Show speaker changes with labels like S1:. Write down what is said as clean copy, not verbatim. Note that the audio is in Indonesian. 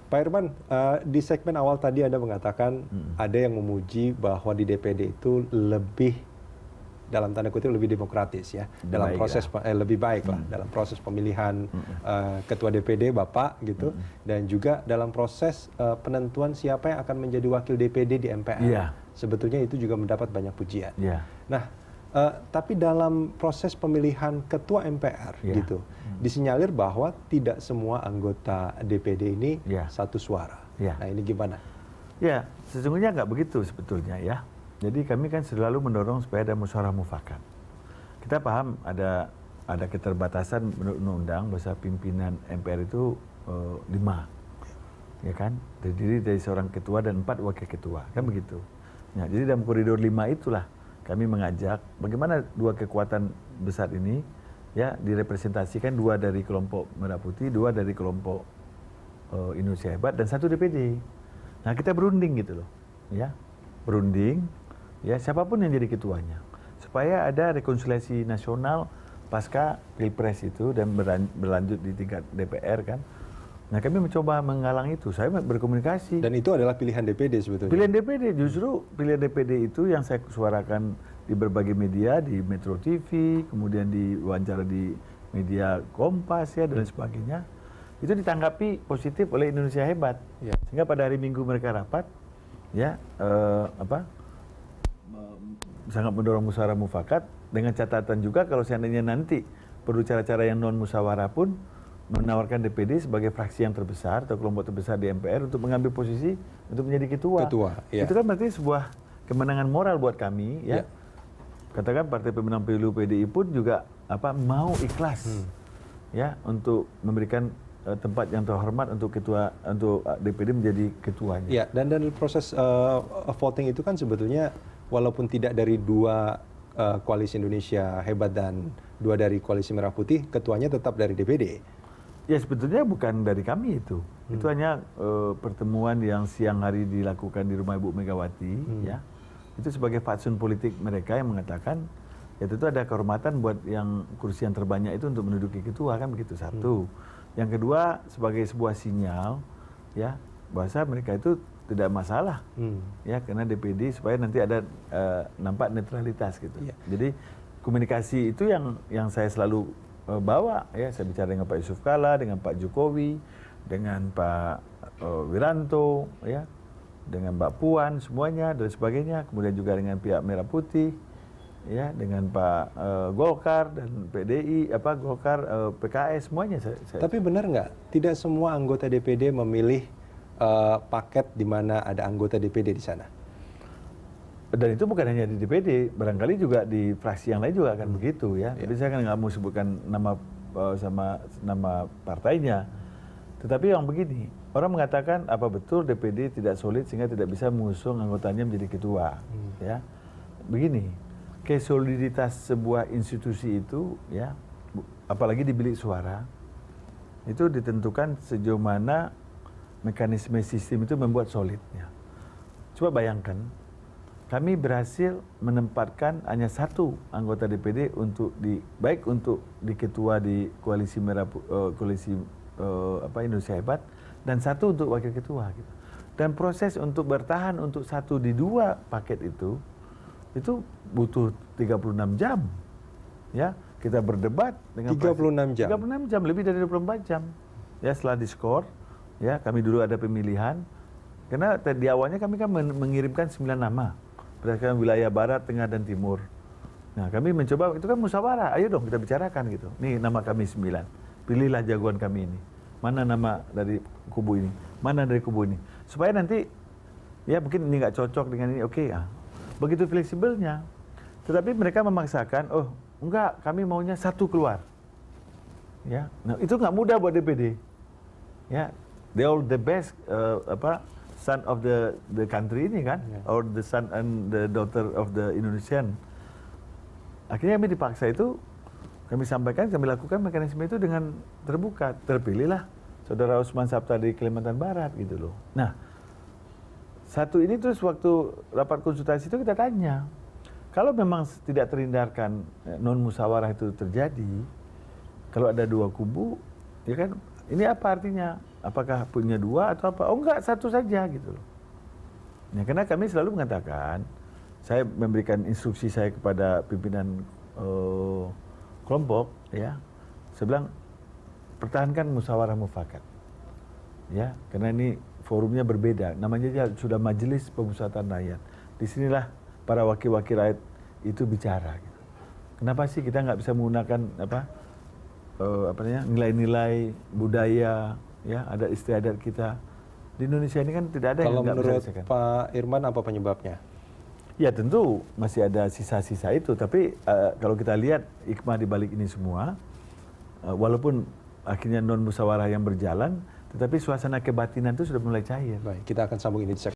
S1: Pak Irman, di segmen awal tadi Anda mengatakan ada yang memuji bahwa di DPD itu lebih, dalam tanda kutip, lebih demokratis ya, dalam proses lebih baik lah dalam proses pemilihan ketua DPD Bapak gitu, dan juga dalam proses penentuan siapa yang akan menjadi wakil DPD di MPR. Sebetulnya itu juga mendapat banyak pujian. Nah, tapi dalam proses pemilihan ketua MPR gitu, disinyalir bahwa tidak semua anggota DPD ini satu suara. Nah, ini gimana?
S2: Ya, sesungguhnya nggak begitu sebetulnya ya. Jadi kami kan selalu mendorong supaya ada musyawarah mufakat. Kita paham ada keterbatasan menurut undang-undang bahwa pimpinan MPR itu 5, ya kan? Terdiri dari seorang ketua dan 4 wakil ketua, kan begitu. Nah, jadi dalam koridor 5 itulah kami mengajak bagaimana 2 kekuatan besar ini ya direpresentasikan, 2 dari kelompok Merah Putih, 2 dari kelompok Indonesia Hebat, dan 1 DPD. Nah, kita berunding gitu loh, ya, berunding, ya, siapapun yang jadi ketuanya, supaya ada rekonsiliasi nasional pasca Pilpres itu dan berlanjut di tingkat DPR kan. Nah, kami mencoba menggalang itu. Saya berkomunikasi.
S1: Dan itu adalah pilihan DPD sebetulnya.
S2: Pilihan DPD, justru pilihan DPD itu yang saya suarakan di berbagai media, di Metro TV, kemudian di wawancara di media Kompas ya dan sebagainya. Itu ditanggapi positif oleh Indonesia Hebat. Sehingga pada hari Minggu mereka rapat, ya sangat mendorong musyawarah mufakat, dengan catatan juga kalau seandainya nanti perlu cara-cara yang non musyawarah pun menawarkan DPD sebagai fraksi yang terbesar atau kelompok terbesar di MPR untuk mengambil posisi untuk menjadi ketua. Itu kan berarti sebuah kemenangan moral buat kami ya. Katakan partai pemenang pemilu PDI pun juga mau ikhlas ya untuk memberikan tempat yang terhormat untuk DPD menjadi ketuanya.
S1: Ya, dan proses voting itu kan sebetulnya walaupun tidak dari 2 koalisi Indonesia Hebat dan 2 dari koalisi Merah Putih, ketuanya tetap dari DPD.
S2: Ya, sebetulnya bukan dari kami itu. Itu hanya pertemuan yang siang hari dilakukan di rumah Ibu Megawati ya. Itu sebagai fatsun politik mereka yang mengatakan ya tentu ada kehormatan buat yang kursi yang terbanyak itu untuk menduduki ketua, kan begitu, satu. Yang kedua, sebagai sebuah sinyal ya bahwa mereka itu tidak masalah ya karena DPD, supaya nanti ada nampak netralitas gitu. Jadi komunikasi itu yang saya selalu bawa ya. Saya bicara dengan Pak Yusuf Kalla, dengan Pak Jokowi, dengan Pak Wiranto ya, dengan Mbak Puan semuanya dan sebagainya, kemudian juga dengan pihak Merah Putih ya, dengan Pak Golkar dan PDI Golkar, PKS semuanya saya.
S1: Tapi benar nggak tidak semua anggota DPD memilih paket di mana ada anggota DPD di sana?
S2: Dan itu bukan hanya di DPD, barangkali juga di fraksi yang lain juga akan begitu ya. Tapi saya kan nggak mau sebutkan nama partainya. Tetapi yang begini, orang mengatakan apa betul DPD tidak solid sehingga tidak bisa mengusung anggotanya menjadi ketua. Ya, begini, kesoliditas sebuah institusi itu ya, apalagi di bilik suara, itu ditentukan sejauh mana mekanisme sistem itu membuat solidnya. Coba bayangkan, kami berhasil menempatkan hanya 1 anggota DPD baik untuk di ketua di koalisi Indonesia Hebat, dan 1 untuk wakil ketua gitu. Dan proses untuk bertahan untuk 1 di 2 paket itu butuh 36 jam. Ya, kita berdebat dengan
S1: 36 jam.
S2: 36 jam, lebih dari 24 jam. Ya, setelah diskor, ya kami dulu ada pemilihan. Karena di awalnya kami kan mengirimkan 9 nama. Berdasarkan wilayah barat, tengah, dan timur. Nah, kami mencoba, itu kan musyawarah, ayo dong kita bicarakan gitu. Nih nama kami 9, pilihlah jagoan kami ini. Mana nama dari kubu ini, mana dari kubu ini. Supaya nanti, ya mungkin ini nggak cocok dengan ini, oke. Begitu fleksibelnya. Tetapi mereka memaksakan, oh enggak, kami maunya 1 keluar. Ya, nah itu nggak mudah buat DPD. Ya, they all the best, son of the country ini kan, or the son and the daughter of the Indonesian. Akhirnya kami dipaksa itu, kami sampaikan, kami lakukan mekanisme itu dengan terbuka. Terpilihlah Saudara Usman Sabta dari Kalimantan Barat gitu loh. Nah, 1 ini terus waktu rapat konsultasi itu kita tanya, kalau memang tidak terhindarkan non musyawarah itu terjadi, kalau ada 2 kubu, ya kan, ini apa artinya? Apakah punya dua atau apa? Oh enggak, satu saja gitu loh. Ya, karena kami selalu mengatakan, saya memberikan instruksi saya kepada pimpinan kelompok, ya, saya bilang pertahankan musyawarah mufakat, ya, karena ini forumnya berbeda, namanya aja sudah Majelis Pemusyawaratan Rakyat. Disinilah para wakil-wakil rakyat itu bicara. Gitu. Kenapa sih kita nggak bisa menggunakan nilai-nilai budaya, ya, adat istiadat kita di Indonesia ini kan tidak ada
S1: Kalau
S2: yang nggak bisa
S1: menurut
S2: diselesaikan.
S1: Pak Irman apa penyebabnya?
S2: Ya tentu masih ada sisa-sisa itu, tapi kalau kita lihat hikmah di balik ini semua, walaupun akhirnya non musyawarah yang berjalan, tetapi suasana kebatinan itu sudah mulai cair.
S1: Baik, kita akan sambung ini di segmen